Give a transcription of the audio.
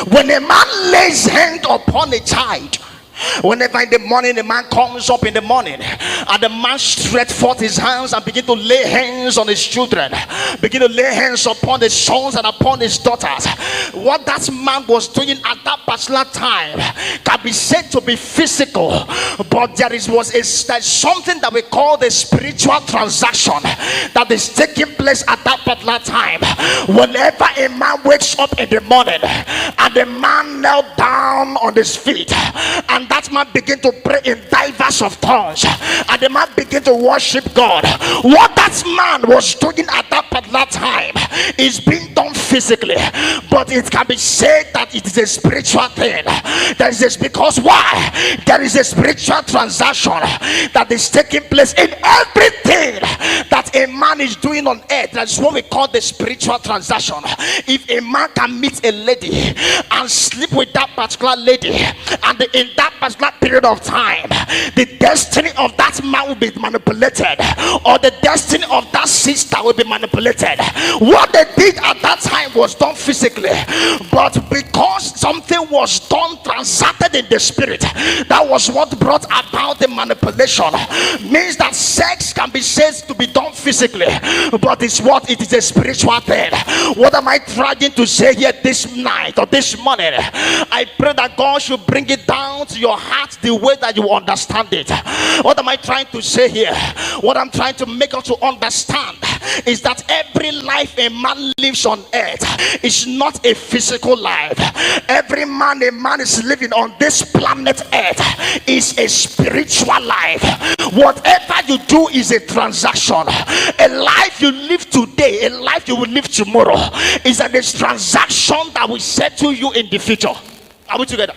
When a man lays hand upon a child, whenever in the morning the man comes up in the morning and the man stretch forth his hands and begin to lay hands on his children, begin to lay hands upon his sons and upon his daughters, what that man was doing at that particular time can be said to be physical, but there's something that we call the spiritual transaction that is taking place at that particular time. Whenever a man wakes up in the morning and the man knelt down on his feet and that man began to pray in divers of tongues and the man began to worship God, what that man was doing at that particular time is being done physically, but it can be said that it is a spiritual thing. There is this, because why? There is a spiritual transaction that is taking place in everything that a man is doing on earth. That's what we call the spiritual transaction. If a man can meet a lady and sleep with that particular lady, and in that particular period of time the destiny of that man will be manipulated, or the destiny of that sister will be manipulated. What they did at that time was done physically, but because something was done, transacted in the spirit, that was what brought about the manipulation. Means that sex can be said to be done physically, but it's what it is a spiritual thing. What am I trying to say here this night or this morning? I pray that God should bring it down to your heart the way that you understand it. What am I trying to say here? What I'm trying to make us to understand is that every life a man lives on earth is not a physical life. Every man a man is living on this planet earth is a spiritual life. Whatever you do is a transaction. A life you live today, a life you will live tomorrow, is a transaction that will settle you in the future. Are we together?